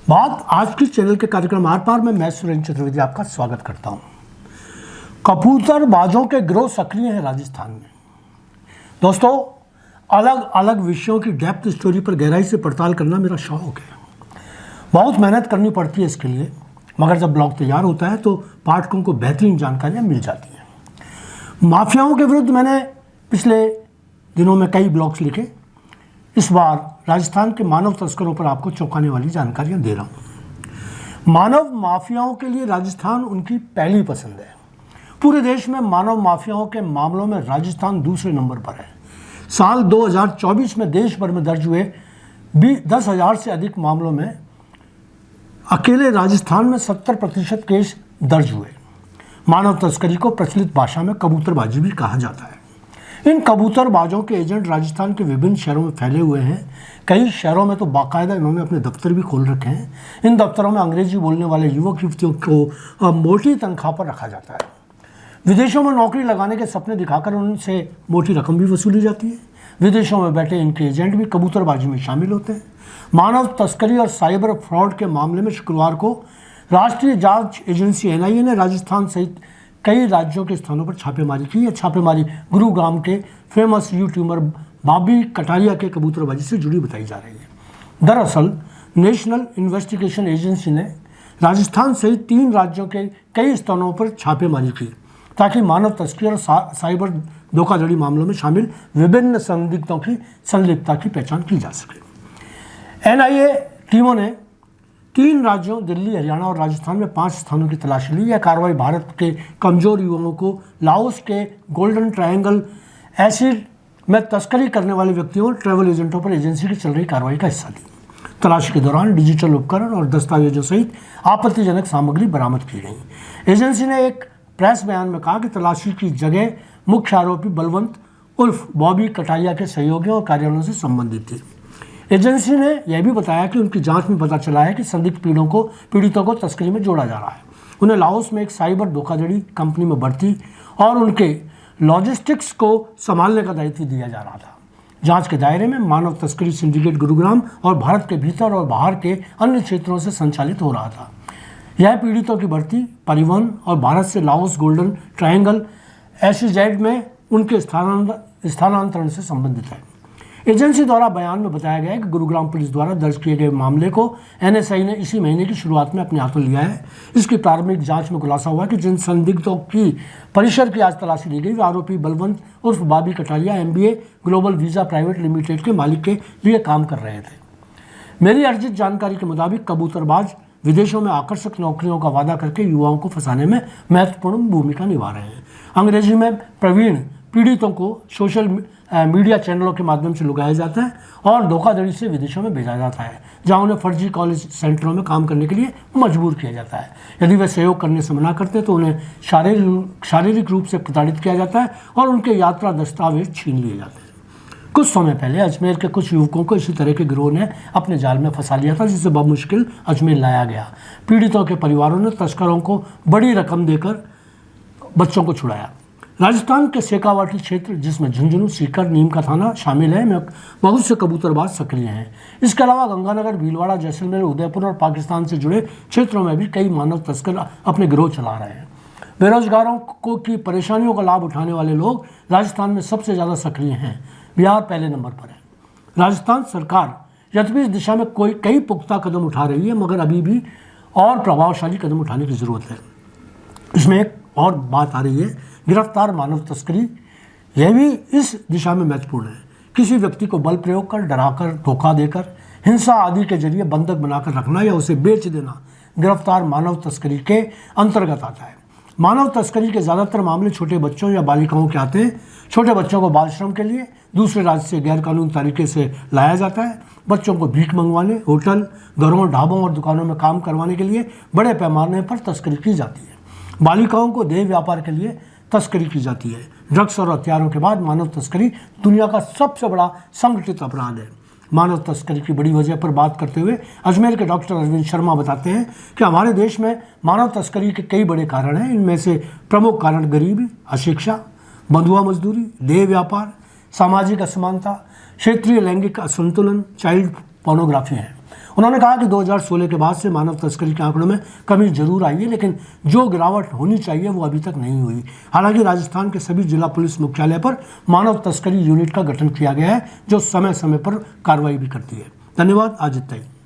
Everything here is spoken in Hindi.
बात आज की चैनल के कार्यक्रम आर पार में मैं सुरेंद्र चतुर्वेदी आपका स्वागत करता हूं। कबूतरबाजों के गिरोह सक्रिय हैं राजस्थान में। दोस्तों, अलग अलग विषयों की डेप्थ स्टोरी पर गहराई से पड़ताल करना मेरा शौक है। बहुत मेहनत करनी पड़ती है इसके लिए, मगर जब ब्लॉग तैयार होता है तो पाठकों को बेहतरीन जानकारियाँ मिल जाती हैं। माफियाओं के विरुद्ध मैंने पिछले दिनों में कई ब्लॉग्स लिखे। इस बार राजस्थान के मानव तस्करों पर आपको चौंकाने वाली जानकारियां दे रहा हूं। मानव माफियाओं के लिए राजस्थान उनकी पहली पसंद है। पूरे देश में मानव माफियाओं के मामलों में राजस्थान दूसरे नंबर पर है। साल 2024 में देश भर में दर्ज हुए 10,000 से अधिक मामलों में अकेले राजस्थान में 70% केस दर्ज हुए। मानव तस्करी को प्रचलित भाषा में कबूतरबाजी भी कहा जाता है। इन कबूतरबाजों के एजेंट राजस्थान के विभिन्न शहरों में फैले हुए हैं। कई शहरों में तो बाकायदा इन्होंने अपने दफ्तर भी खोल रखे हैं। इन दफ्तरों में अंग्रेजी बोलने वाले युवक युवतियों को मोटी तनख्वाह पर रखा जाता है। विदेशों में नौकरी लगाने के सपने दिखाकर उनसे मोटी रकम भी वसूली जाती है। विदेशों में बैठे इनके एजेंट भी कबूतरबाजी में शामिल होते हैं। मानव तस्करी और साइबर फ्रॉड के मामले में शुक्रवार को राष्ट्रीय जांच एजेंसी NIA ने राजस्थान सहित कई राज्यों के स्थानों पर छापेमारी की है। छापेमारी गुरुग्राम के फेमस यूट्यूबर बॉबी कटारिया के कबूतरबाजी से जुड़ी बताई जा रही है। दरअसल नेशनल इन्वेस्टिगेशन एजेंसी ने राजस्थान सहित 3 राज्यों के कई स्थानों पर छापेमारी की ताकि मानव तस्करी और साइबर धोखाधड़ी मामलों में शामिल विभिन्न संदिग्धों की संलिप्तता की पहचान की जा सके। NIA टीमों ने 3 राज्यों दिल्ली, हरियाणा और राजस्थान में 5 स्थानों की तलाशी ली। यह कार्रवाई भारत के कमजोर युवाओं को लाओस के गोल्डन ट्रायंगल एसिड में तस्करी करने वाले व्यक्तियों और ट्रैवल एजेंटों पर एजेंसी की चल रही कार्रवाई का हिस्सा थी। तलाशी के दौरान डिजिटल उपकरण और दस्तावेजों सहित आपत्तिजनक सामग्री बरामद की गई। एजेंसी ने एक प्रेस बयान में कहा कि तलाशी की जगह मुख्य आरोपी बलवंत उर्फ बॉबी कटारिया के सहयोगियों और कार्यालयों से संबंधित थी। एजेंसी ने यह भी बताया कि उनकी जांच में पता चला है कि संदिग्ध पीड़ितों को तस्करी में जोड़ा जा रहा है। उन्हें लाओस में एक साइबर धोखाधड़ी कंपनी में भर्ती और उनके लॉजिस्टिक्स को संभालने का दायित्व दिया जा रहा था। जांच के दायरे में मानव तस्करी सिंडिकेट गुरुग्राम और भारत के भीतर और बाहर के अन्य क्षेत्रों से संचालित हो रहा था। यह पीड़ितों की भर्ती, परिवहन और भारत से लाओस गोल्डन ट्रायंगल SEZ में उनके स्थानांतरण से संबंधित है। एजेंसी द्वारा बयान में बताया गया है कि गुरुग्राम पुलिस द्वारा दर्ज किए गए मामले को NSI ने इसी महीने की शुरुआत में अपने हाथों लिया है। इसकी प्रारंभिक जांच में खुलासा हुआ कि जिन संदिग्धों की परिसर की आज तलाशी ली गई वे आरोपी बलवंत उर्फ Bobby Kataria MBA global visa private limited के मालिक के लिए काम कर रहे थे। मेरी अर्जित जानकारी के मुताबिक कबूतरबाज विदेशों में आकर्षक नौकरियों का वादा करके युवाओं को फंसाने में महत्वपूर्ण भूमिका निभा रहे हैं। अंग्रेजी में प्रवीण पीड़ितों को सोशल मीडिया चैनलों के माध्यम से लुभाया जाता है और धोखाधड़ी से विदेशों में भेजा जाता है, जहां उन्हें फर्जी कॉलेज सेंटरों में काम करने के लिए मजबूर किया जाता है। यदि वे सहयोग करने से मना करते तो उन्हें शारीरिक रूप से प्रताड़ित किया जाता है और उनके यात्रा दस्तावेज छीन लिए जाते हैं। कुछ समय पहले अजमेर के कुछ युवकों को इसी तरह के गिरोह ने अपने जाल में फंसा लिया था, जिससे बमुश्किल अजमेर लाया गया। पीड़ितों के परिवारों ने तस्करों को बड़ी रकम देकर बच्चों को छुड़ाया। राजस्थान के शेखावाटी क्षेत्र, जिसमें झुंझुनू, सीकर, नीम का थाना शामिल है, में बहुत से कबूतरबाज सक्रिय हैं। इसके अलावा गंगानगर, भीलवाड़ा, जैसलमेर, उदयपुर और पाकिस्तान से जुड़े क्षेत्रों में भी कई मानव तस्कर अपने गिरोह चला रहे हैं। बेरोजगारों की परेशानियों का लाभ उठाने वाले लोग राजस्थान में सबसे ज़्यादा सक्रिय हैं। बिहार पहले नंबर पर है। राजस्थान सरकार यद्यपि इस दिशा में कई पुख्ता कदम उठा रही है, मगर अभी भी और प्रभावशाली कदम उठाने की ज़रूरत है। इसमें एक और बात आ रही है, गिरफ्तार मानव तस्करी। यह भी इस दिशा में महत्वपूर्ण है। किसी व्यक्ति को बल प्रयोग कर, डराकर, धोखा देकर, हिंसा आदि के जरिए बंधक बनाकर रखना या उसे बेच देना गिरफ्तार मानव तस्करी के अंतर्गत आता है। मानव तस्करी के ज़्यादातर मामले छोटे बच्चों या बालिकाओं के आते हैं। छोटे बच्चों को बाल श्रम के लिए दूसरे राज्य से गैरकानूनी तरीके से लाया जाता है। बच्चों को भीख मंगवाने, होटल, घरों, ढाबों और दुकानों में काम करवाने के लिए बड़े पैमाने पर तस्करी की जाती है। बालिकाओं को देह व्यापार के लिए तस्करी की जाती है। ड्रग्स और हथियारों के बाद मानव तस्करी दुनिया का सबसे बड़ा संगठित अपराध है। मानव तस्करी की बड़ी वजह पर बात करते हुए अजमेर के डॉक्टर अरविंद शर्मा बताते हैं कि हमारे देश में मानव तस्करी के कई बड़े कारण हैं। इनमें से प्रमुख कारण गरीबी, अशिक्षा, बंधुआ मजदूरी, देह व्यापार, सामाजिक असमानता, क्षेत्रीय लैंगिक असंतुलन, चाइल्ड पोर्नोग्राफी है। उन्होंने कहा कि 2016 के बाद से मानव तस्करी के आंकड़ों में कमी जरूर आई है, लेकिन जो गिरावट होनी चाहिए वो अभी तक नहीं हुई। हालांकि राजस्थान के सभी जिला पुलिस मुख्यालय पर मानव तस्करी यूनिट का गठन किया गया है, जो समय समय पर कार्रवाई भी करती है। धन्यवाद। आज इतना ही।